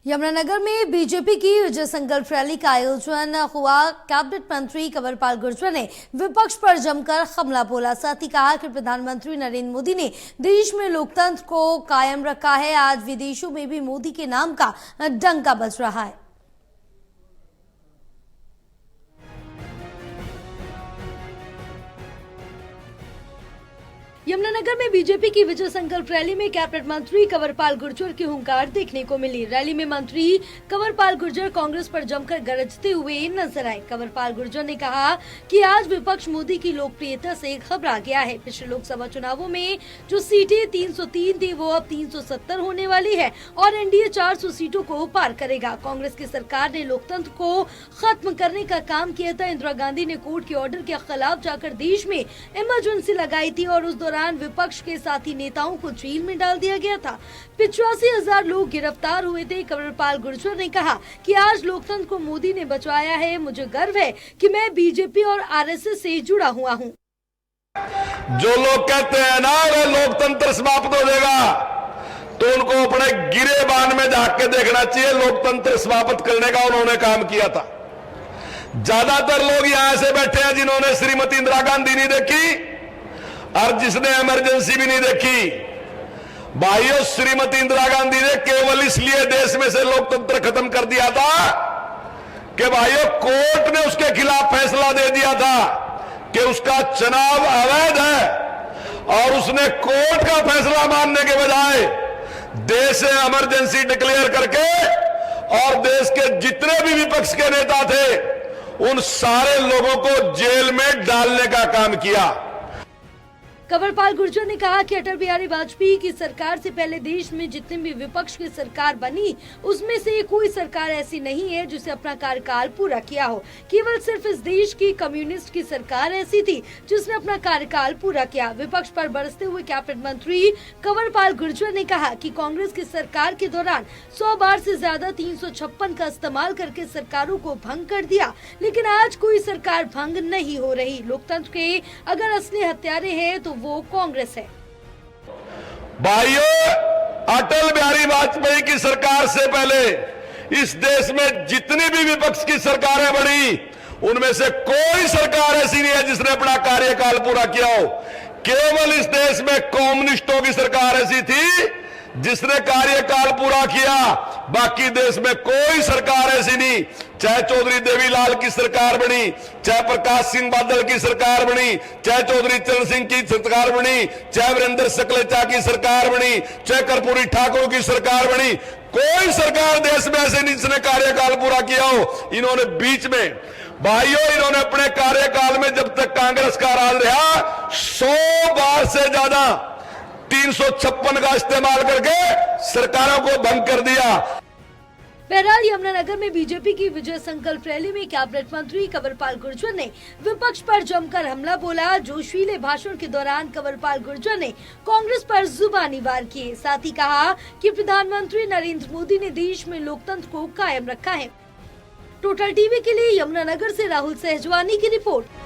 यमुनानगर में बीजेपी की विजय संकल्प रैली का आयोजन हुआ। कैबिनेट मंत्री कंवरपाल गुर्जर ने विपक्ष पर जमकर हमला बोला। साथ ही कहा कि प्रधानमंत्री नरेंद्र मोदी ने देश में लोकतंत्र को कायम रखा है। आज विदेशों में भी मोदी के नाम का डंका बज रहा है। यमुनानगर में बीजेपी की विजय संकल्प रैली में कैबिनेट मंत्री कंवरपाल गुर्जर की हुंकार देखने को मिली। रैली में मंत्री कंवरपाल गुर्जर कांग्रेस पर जमकर गरजते हुए नजर आए। कंवरपाल गुर्जर ने कहा कि आज विपक्ष मोदी की लोकप्रियता से घबरा गया है। पिछले लोकसभा चुनावों में जो सीटें 303 थी वो अब 370 होने वाली है और एनडीए 400 सीटों को पार करेगा। कांग्रेस की सरकार ने लोकतंत्र को खत्म करने का काम किया था। इंदिरा गांधी ने कोर्ट के ऑर्डर के खिलाफ जाकर देश में इमरजेंसी लगाई थी और उस दौरान विपक्ष के साथी नेताओं को जेल में डाल दिया गया था। 85,000 लोग गिरफ्तार हुए थे। कंवरपाल गुर्जर ने कहा कि आज लोकतंत्र को मोदी ने बचाया है। मुझे गर्व है कि मैं बीजेपी और आरएसएस से जुड़ा हुआ हूं। जो लोग कहते हैं ना अगर लोकतंत्र समाप्त हो जाएगा तो उनको अपने गिरेबान में झांक के देखना चाहिए। लोकतंत्र समाप्त करने का उन्होंने काम किया था। ज्यादातर लोग यहां से बैठे हैं जिन्होंने श्रीमती इंदिरा गांधी नहीं देखी और जिसने इमरजेंसी भी नहीं देखी। भाइयों, श्रीमती इंदिरा गांधी ने केवल इसलिए देश में से लोकतंत्र खत्म कर दिया था कि भाइयों कोर्ट ने उसके खिलाफ फैसला दे दिया था कि उसका चुनाव अवैध है और उसने कोर्ट का फैसला मानने के बजाय देश में इमरजेंसी डिक्लेयर करके और देश के जितने भी विपक्ष के नेता थे उन सारे लोगों को जेल में डालने का काम किया। कंवरपाल गुर्जर ने कहा कि अटल बिहारी वाजपेयी की सरकार से पहले देश में जितनी भी विपक्ष की सरकार बनी उसमें से कोई सरकार ऐसी नहीं है जिसे अपना कार्यकाल पूरा किया हो। केवल सिर्फ इस देश की कम्युनिस्ट की सरकार ऐसी थी जिसने अपना कार्यकाल पूरा किया। विपक्ष पर बरसते हुए कैबिनेट मंत्री कंवरपाल गुर्जर ने कहा कि कांग्रेस की सरकार के दौरान 100 बार से ज्यादा 356 का इस्तेमाल करके सरकारों को भंग कर दिया, लेकिन आज कोई सरकार भंग नहीं हो रही। लोकतंत्र के अगर असली हत्यारे हैं तो वो कांग्रेस है। भाइयों, अटल बिहारी वाजपेयी की सरकार से पहले इस देश में जितनी भी विपक्ष की सरकारें बनी उनमें से कोई सरकार ऐसी नहीं है जिसने अपना कार्यकाल पूरा किया हो। केवल इस देश में कम्युनिस्टों की सरकार ऐसी थी जिसने कार्यकाल पूरा किया। बाकी देश में कोई सरकार ऐसी नहीं, चाहे चौधरी देवीलाल की सरकार बनी, चाहे प्रकाश सिंह बादल की सरकार बनी, चाहे चौधरी चरण सिंह की सरकार बनी, चाहे वीरेंद्र सकलेचा की सरकार बनी, चाहे कर्पूरी ठाकुर की सरकार बनी, कोई सरकार देश में ऐसे नहीं जिसने कार्यकाल पूरा किया हो। इन्होंने बीच में भाइयों इन्होंने अपने कार्यकाल में जब तक कांग्रेस का राज रहा 100 बार से ज्यादा 356 का इस्तेमाल करके सरकारों को भंग कर दिया। बहरहाल यमुनानगर में बीजेपी की विजय संकल्प रैली में कैबिनेट मंत्री कंवरपाल गुर्जर ने विपक्ष पर जमकर हमला बोला। जोशीले भाषण के दौरान कंवरपाल गुर्जर ने कांग्रेस पर जुबानी वार किए। साथ ही कहा कि प्रधानमंत्री नरेंद्र मोदी ने देश में लोकतंत्र को कायम रखा है। टोटल टीवी के लिए यमुनानगर से राहुल सहजवानी की रिपोर्ट।